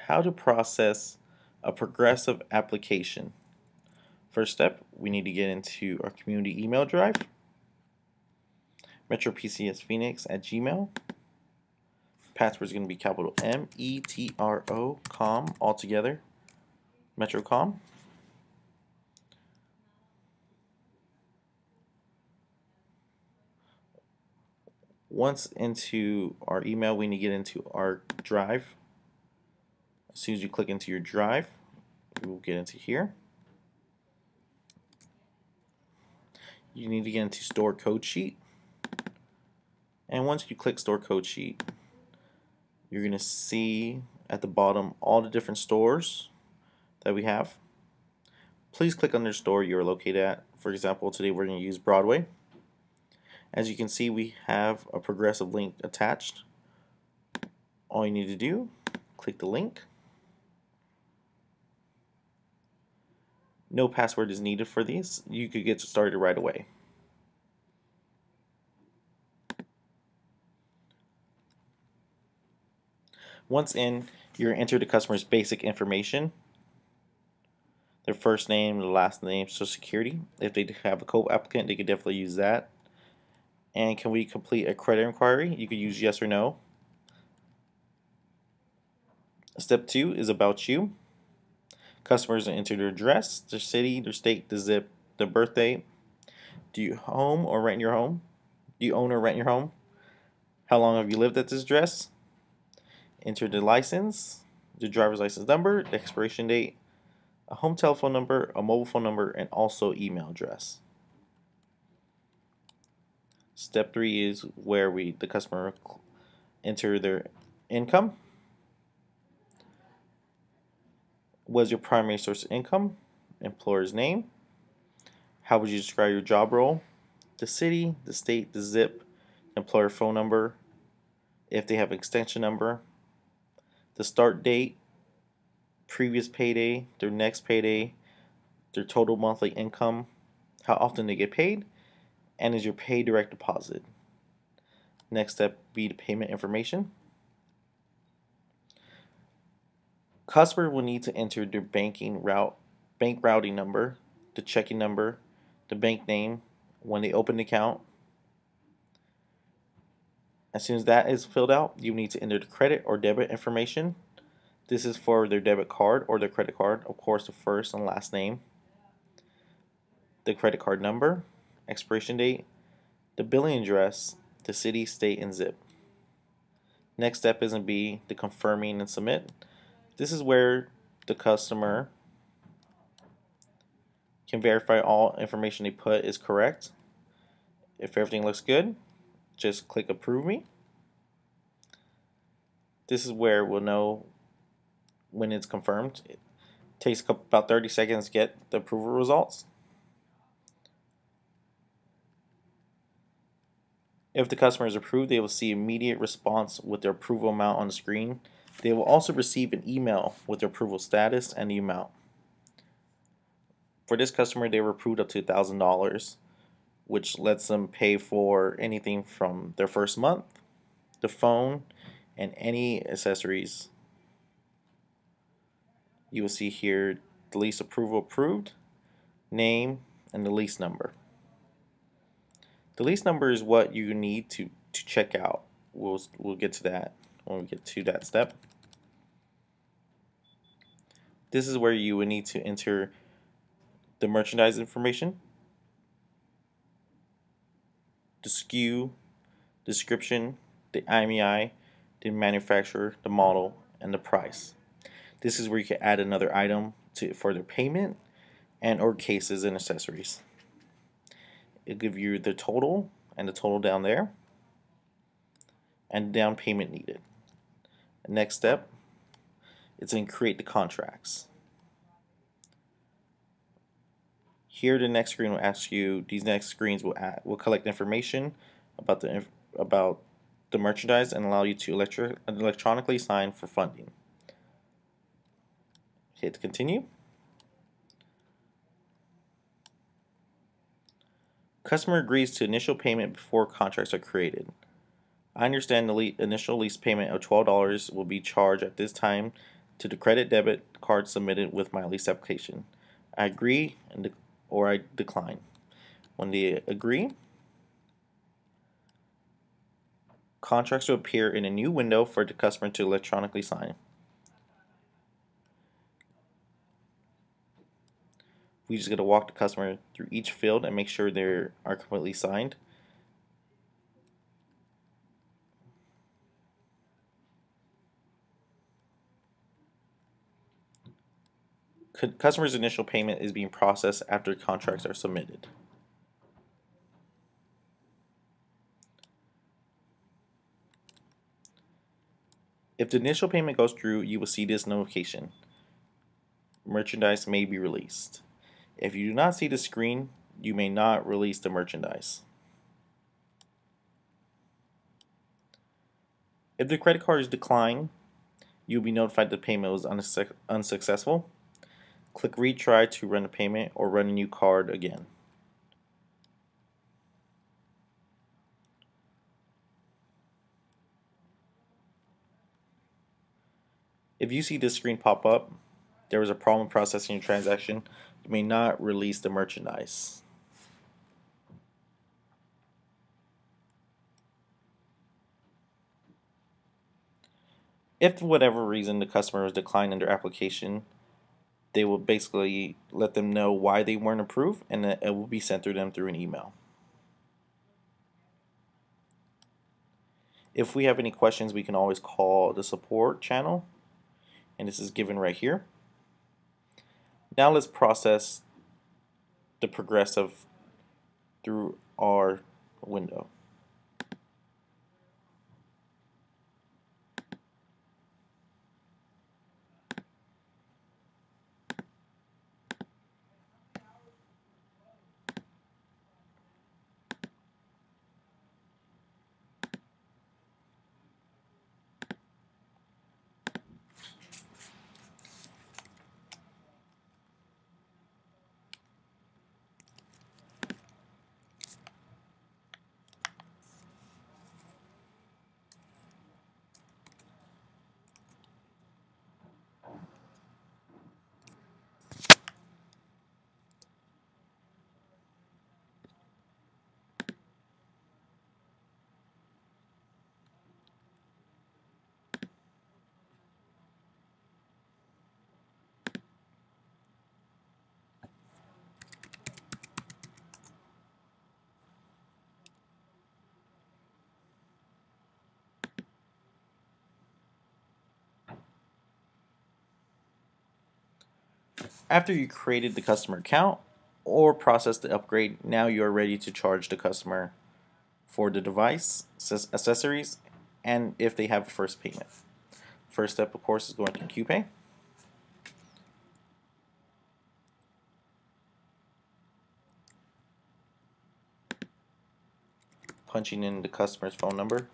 How to process a progressive application. First step, we need to get into our community email drive, metropcsphoenix@gmail. Password is going to be capital METRO, com, all together, MetroCom. Once into our email, we need to get into our drive. As soon as you click into your drive, we will get into here. You need to get into Store Code Sheet. And once you click Store Code Sheet, you're going to see at the bottom all the different stores that we have. Please click on the store you're located at. For example, today we're going to use Broadway. As you can see, we have a progressive link attached. All you need to do, click the link. No password is needed for these. You could get started right away. Once in, you're enter the customer's basic information, their first name, the last name, social security. If they have a co-applicant, they could definitely use that. And can we complete a credit inquiry? You could use yes or no. Step 2 is about you. Customers enter their address, their city, their state, the zip, their birthday. Do you own or rent your home? Do you own or rent your home? How long have you lived at this address? Enter the license, the driver's license number, the expiration date, a home telephone number, a mobile phone number, and also email address. Step 3 is where the customer enter their income. What is your primary source of income? Employer's name. How would you describe your job role? The city, the state, the zip, employer phone number, if they have an extension number, the start date, previous payday, their next payday, their total monthly income, how often they get paid, and is your pay direct deposit. Next step be the payment information. Customer will need to enter their bank routing number, the checking number, the bank name when they open the account. As soon as that is filled out, you need to enter the credit or debit information. This is for their debit card or their credit card, of course the first and last name, the credit card number, expiration date, the billing address, the city, state, and zip. Next step is going to be the confirming and submit. This is where the customer can verify all information they put is correct. If everything looks good, just click approve me. This is where we'll know when it's confirmed. It takes about 30 seconds to get the approval results. If the customer is approved, they will see immediate response with their approval amount on the screen. They will also receive an email with their approval status and the amount. For this customer, they were approved up to $1,000, which lets them pay for anything from their first month, the phone, and any accessories. You will see here the lease approval approved, name, and the lease number. The lease number is what you need to check out. We'll get to that when we get to that step. This is where you would need to enter the merchandise information, the SKU, description, the IMEI, the manufacturer, the model, and the price. This is where you can add another item to further payment and or cases and accessories. It'll give you the total and the total down there and down payment needed. The next step is to create the contracts. Here the next screen will ask you, these next screens will collect information about the merchandise and allow you to electronically sign for funding. Hit continue. Customer agrees to initial payment before contracts are created. I understand the initial lease payment of $12 will be charged at this time to the credit debit card submitted with my lease application. I agree or I decline. When they agree, contracts will appear in a new window for the customer to electronically sign. We just got to walk the customer through each field and make sure they are completely signed. Customer's initial payment is being processed after contracts are submitted. If the initial payment goes through, you will see this notification. Merchandise may be released. If you do not see the screen, you may not release the merchandise. If the credit card is declined, you'll be notified the payment was unsuccessful. Click retry to run the payment or run a new card again. If you see this screen pop up, there was a problem processing your transaction, you may not release the merchandise. If for whatever reason the customer was declined in their application, they will basically let them know why they weren't approved, and it will be sent to them through an email. If we have any questions, we can always call the support channel, and this is given right here. Now let's process the progressive through our window. After you created the customer account or processed the upgrade, now you are ready to charge the customer for the device, accessories, and if they have a first payment. First step, of course, is going to QPay. Punching in the customer's phone number.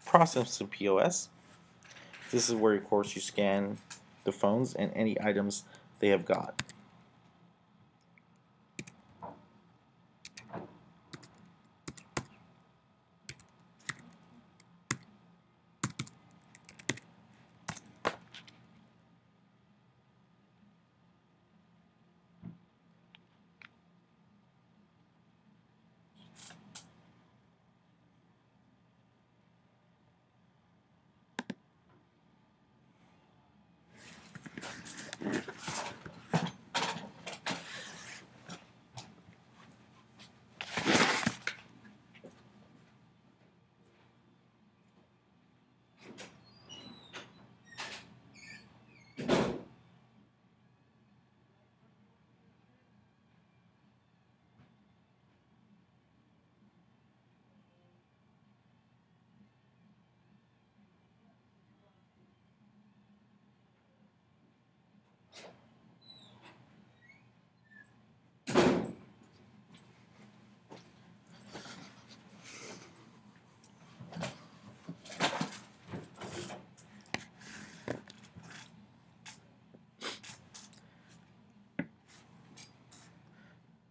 Processing POS. This is where, of course, you scan the phones and any items they have got.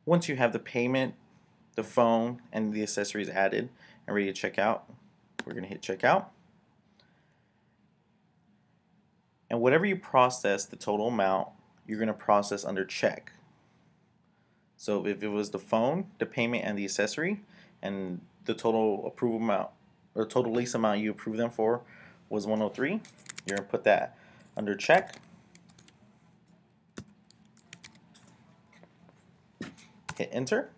Once you have the payment, the phone, and the accessories added and ready to check out, we're going to hit checkout. And whatever you process, the total amount, you're going to process under check. So if it was the phone, the payment, and the accessory, and the total approval amount or total lease amount you approved them for was 103, you're going to put that under check. Hit enter.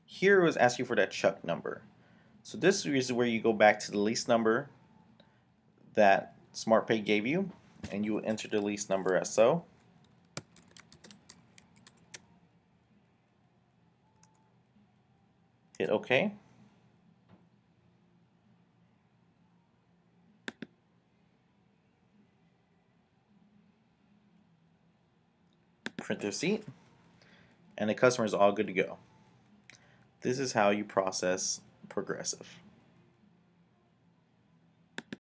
Here it was asking you for that check number. So this is where you go back to the lease number that SmartPay gave you, and you will enter the lease number as so. Hit OK. Print the receipt, and the customer is all good to go. This is how you process Progressive.